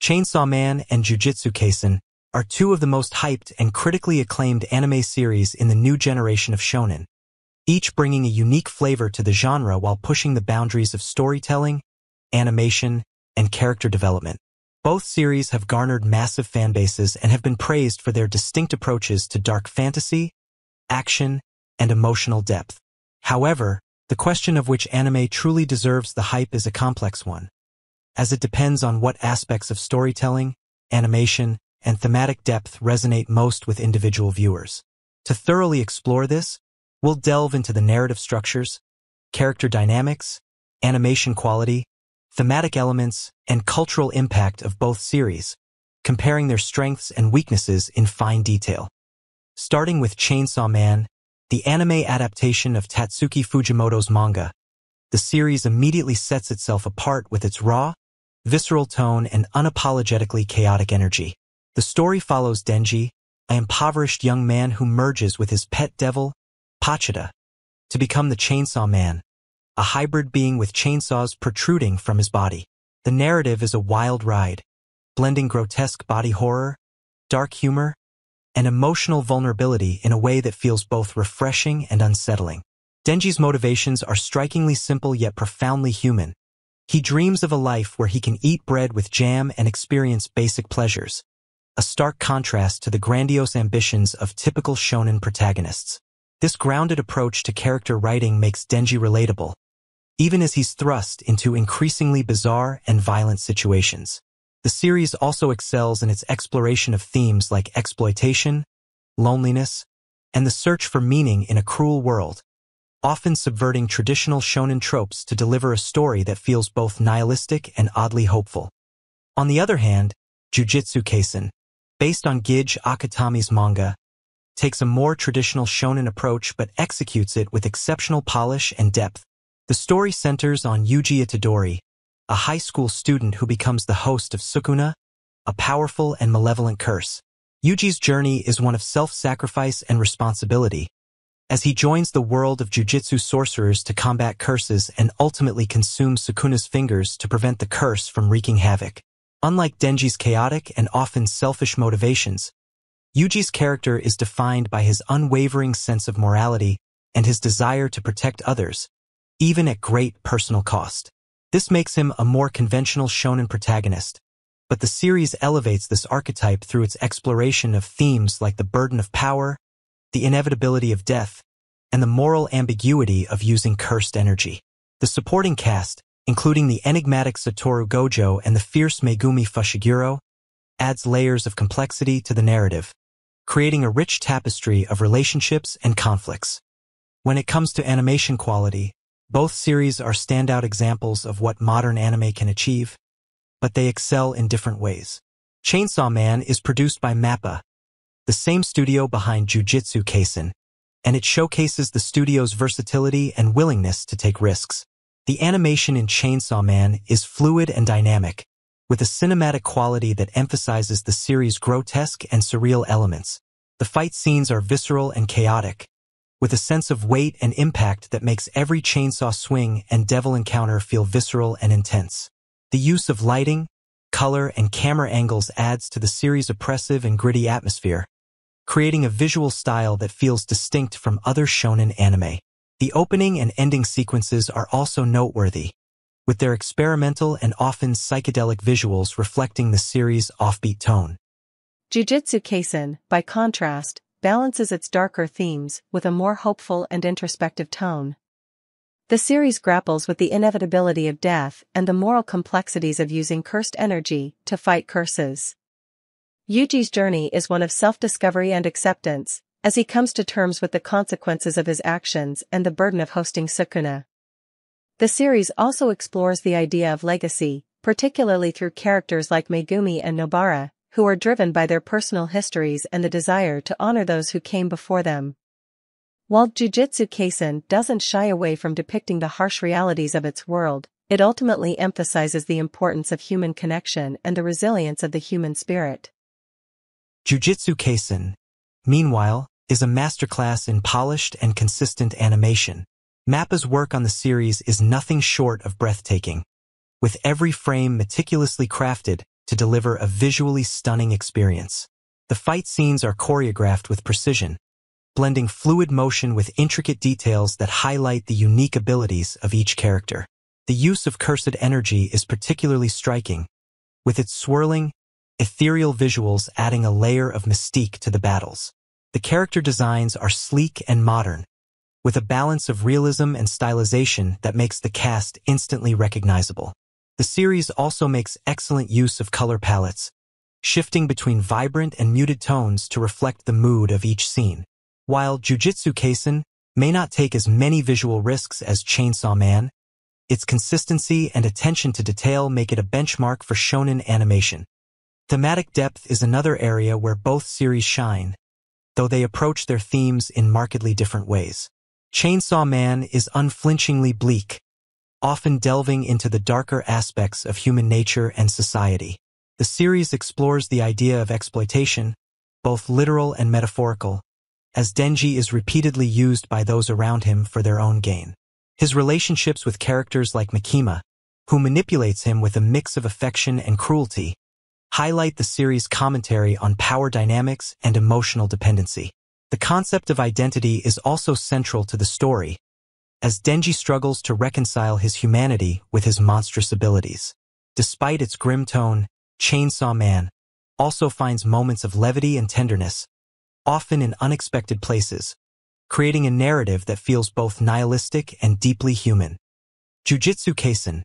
Chainsaw Man and Jujutsu Kaisen are two of the most hyped and critically acclaimed anime series in the new generation of shonen, each bringing a unique flavor to the genre while pushing the boundaries of storytelling, animation, and character development. Both series have garnered massive fanbases and have been praised for their distinct approaches to dark fantasy, action, and emotional depth. However, the question of which anime truly deserves the hype is a complex one, as it depends on what aspects of storytelling, animation, and thematic depth resonate most with individual viewers. To thoroughly explore this, we'll delve into the narrative structures, character dynamics, animation quality, thematic elements, and cultural impact of both series, comparing their strengths and weaknesses in fine detail. Starting with Chainsaw Man, the anime adaptation of Tatsuki Fujimoto's manga, the series immediately sets itself apart with its raw, visceral tone and unapologetically chaotic energy. The story follows Denji, an impoverished young man who merges with his pet devil, Pachita, to become the Chainsaw Man, a hybrid being with chainsaws protruding from his body. The narrative is a wild ride, blending grotesque body horror, dark humor, and emotional vulnerability in a way that feels both refreshing and unsettling. Denji's motivations are strikingly simple yet profoundly human. He dreams of a life where he can eat bread with jam and experience basic pleasures, a stark contrast to the grandiose ambitions of typical shonen protagonists. This grounded approach to character writing makes Denji relatable, even as he's thrust into increasingly bizarre and violent situations. The series also excels in its exploration of themes like exploitation, loneliness, and the search for meaning in a cruel world, often subverting traditional shonen tropes to deliver a story that feels both nihilistic and oddly hopeful. On the other hand, Jujutsu Kaisen, based on Gege Akutami's manga, takes a more traditional shonen approach but executes it with exceptional polish and depth. The story centers on Yuji Itadori, a high school student who becomes the host of Sukuna, a powerful and malevolent curse. Yuji's journey is one of self-sacrifice and responsibility, as he joins the world of jujutsu sorcerers to combat curses and ultimately consume Sukuna's fingers to prevent the curse from wreaking havoc. Unlike Denji's chaotic and often selfish motivations, Yuji's character is defined by his unwavering sense of morality and his desire to protect others, even at great personal cost. This makes him a more conventional shonen protagonist, but the series elevates this archetype through its exploration of themes like the burden of power, the inevitability of death, and the moral ambiguity of using cursed energy. The supporting cast, including the enigmatic Satoru Gojo and the fierce Megumi Fushiguro, adds layers of complexity to the narrative, creating a rich tapestry of relationships and conflicts. When it comes to animation quality, both series are standout examples of what modern anime can achieve, but they excel in different ways. Chainsaw Man is produced by MAPPA, the same studio behind Jujutsu Kaisen, and it showcases the studio's versatility and willingness to take risks. The animation in Chainsaw Man is fluid and dynamic, with a cinematic quality that emphasizes the series' grotesque and surreal elements. The fight scenes are visceral and chaotic, with a sense of weight and impact that makes every chainsaw swing and devil encounter feel visceral and intense. The use of lighting, color, and camera angles adds to the series' oppressive and gritty atmosphere, creating a visual style that feels distinct from other shonen anime. The opening and ending sequences are also noteworthy, with their experimental and often psychedelic visuals reflecting the series' offbeat tone. Jujutsu Kaisen, by contrast, balances its darker themes with a more hopeful and introspective tone. The series grapples with the inevitability of death and the moral complexities of using cursed energy to fight curses. Yuji's journey is one of self-discovery and acceptance, as he comes to terms with the consequences of his actions and the burden of hosting Sukuna. The series also explores the idea of legacy, particularly through characters like Megumi and Nobara, who are driven by their personal histories and the desire to honor those who came before them. While Jujutsu Kaisen doesn't shy away from depicting the harsh realities of its world, it ultimately emphasizes the importance of human connection and the resilience of the human spirit. Jujutsu Kaisen, meanwhile, is a masterclass in polished and consistent animation. MAPPA's work on the series is nothing short of breathtaking, with every frame meticulously crafted to deliver a visually stunning experience. The fight scenes are choreographed with precision, blending fluid motion with intricate details that highlight the unique abilities of each character. The use of cursed energy is particularly striking, with its swirling, ethereal visuals adding a layer of mystique to the battles. The character designs are sleek and modern, with a balance of realism and stylization that makes the cast instantly recognizable. The series also makes excellent use of color palettes, shifting between vibrant and muted tones to reflect the mood of each scene. While Jujutsu Kaisen may not take as many visual risks as Chainsaw Man, its consistency and attention to detail make it a benchmark for shonen animation. Thematic depth is another area where both series shine, though they approach their themes in markedly different ways. Chainsaw Man is unflinchingly bleak, often delving into the darker aspects of human nature and society. The series explores the idea of exploitation, both literal and metaphorical, as Denji is repeatedly used by those around him for their own gain. His relationships with characters like Makima, who manipulates him with a mix of affection and cruelty, highlight the series' commentary on power dynamics and emotional dependency. The concept of identity is also central to the story, as Denji struggles to reconcile his humanity with his monstrous abilities. Despite its grim tone, Chainsaw Man also finds moments of levity and tenderness, often in unexpected places, creating a narrative that feels both nihilistic and deeply human. Jujutsu Kaisen,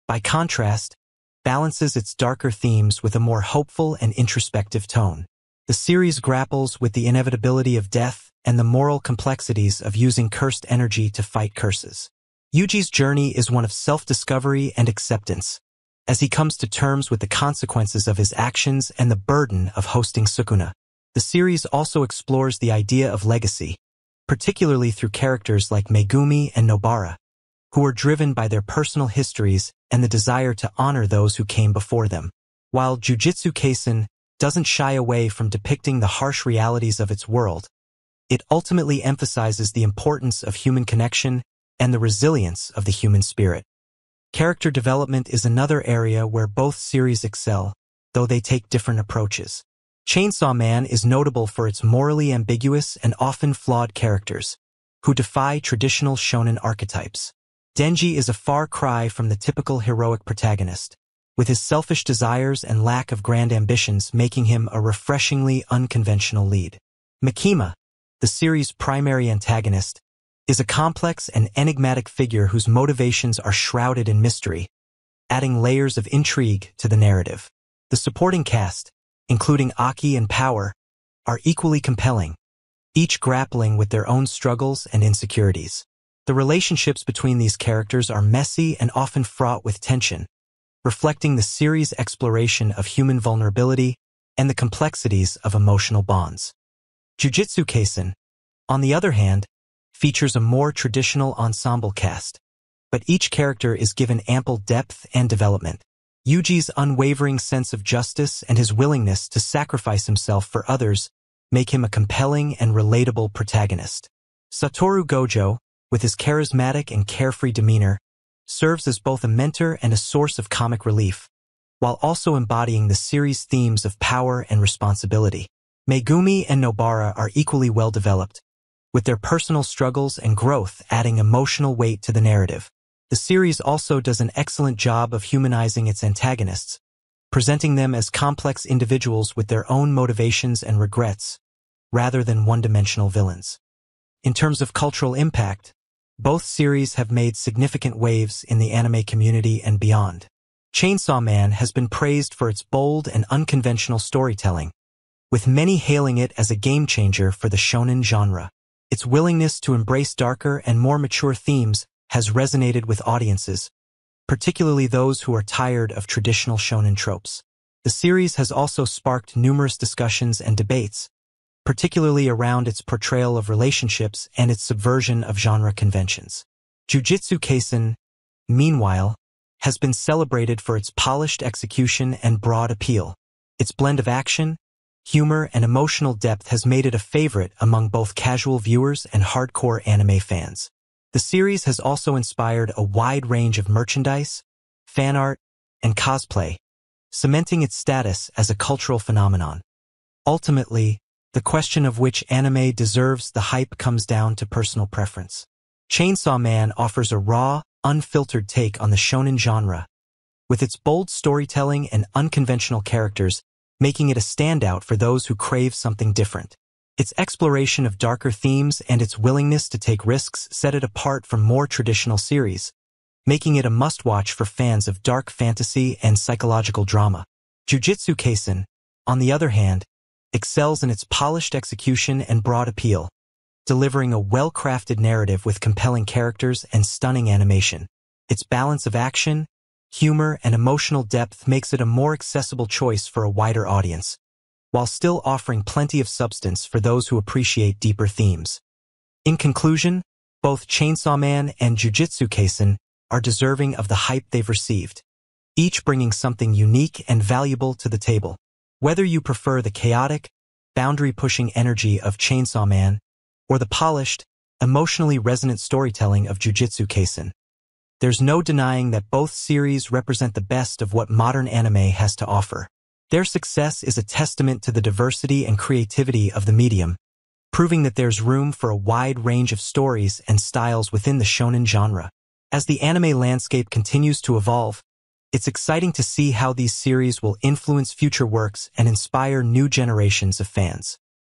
by contrast, balances its darker themes with a more hopeful and introspective tone. The series grapples with the inevitability of death and the moral complexities of using cursed energy to fight curses. Yuji's journey is one of self-discovery and acceptance, as he comes to terms with the consequences of his actions and the burden of hosting Sukuna. The series also explores the idea of legacy, particularly through characters like Megumi and Nobara, who are driven by their personal histories and the desire to honor those who came before them. While Jujutsu Kaisen doesn't shy away from depicting the harsh realities of its world, it ultimately emphasizes the importance of human connection and the resilience of the human spirit. Character development is another area where both series excel, though they take different approaches. Chainsaw Man is notable for its morally ambiguous and often flawed characters, who defy traditional shonen archetypes. Denji is a far cry from the typical heroic protagonist, with his selfish desires and lack of grand ambitions making him a refreshingly unconventional lead. Makima, the series' primary antagonist, is a complex and enigmatic figure whose motivations are shrouded in mystery, adding layers of intrigue to the narrative. The supporting cast, including Aki and Power, are equally compelling, each grappling with their own struggles and insecurities. The relationships between these characters are messy and often fraught with tension, reflecting the series' exploration of human vulnerability and the complexities of emotional bonds. Jujutsu Kaisen, on the other hand, features a more traditional ensemble cast, but each character is given ample depth and development. Yuji's unwavering sense of justice and his willingness to sacrifice himself for others make him a compelling and relatable protagonist. Satoru Gojo, with his charismatic and carefree demeanor, serves as both a mentor and a source of comic relief, while also embodying the series' themes of power and responsibility. Megumi and Nobara are equally well developed, with their personal struggles and growth adding emotional weight to the narrative. The series also does an excellent job of humanizing its antagonists, presenting them as complex individuals with their own motivations and regrets, rather than one-dimensional villains. In terms of cultural impact, both series have made significant waves in the anime community and beyond. Chainsaw Man has been praised for its bold and unconventional storytelling, with many hailing it as a game-changer for the shonen genre. Its willingness to embrace darker and more mature themes has resonated with audiences, particularly those who are tired of traditional shonen tropes. The series has also sparked numerous discussions and debates, particularly around its portrayal of relationships and its subversion of genre conventions. Jujutsu Kaisen, meanwhile, has been celebrated for its polished execution and broad appeal. Its blend of action, humor, and emotional depth has made it a favorite among both casual viewers and hardcore anime fans. The series has also inspired a wide range of merchandise, fan art, and cosplay, cementing its status as a cultural phenomenon. Ultimately, the question of which anime deserves the hype comes down to personal preference. Chainsaw Man offers a raw, unfiltered take on the shonen genre, with its bold storytelling and unconventional characters making it a standout for those who crave something different. Its exploration of darker themes and its willingness to take risks set it apart from more traditional series, making it a must-watch for fans of dark fantasy and psychological drama. Jujutsu Kaisen, on the other hand, excels in its polished execution and broad appeal, delivering a well-crafted narrative with compelling characters and stunning animation. Its balance of action, humor, and emotional depth makes it a more accessible choice for a wider audience, while still offering plenty of substance for those who appreciate deeper themes. In conclusion, both Chainsaw Man and Jujutsu Kaisen are deserving of the hype they've received, each bringing something unique and valuable to the table. Whether you prefer the chaotic, boundary-pushing energy of Chainsaw Man or the polished, emotionally resonant storytelling of Jujutsu Kaisen, there's no denying that both series represent the best of what modern anime has to offer. Their success is a testament to the diversity and creativity of the medium, proving that there's room for a wide range of stories and styles within the shonen genre. As the anime landscape continues to evolve, it's exciting to see how these series will influence future works and inspire new generations of fans.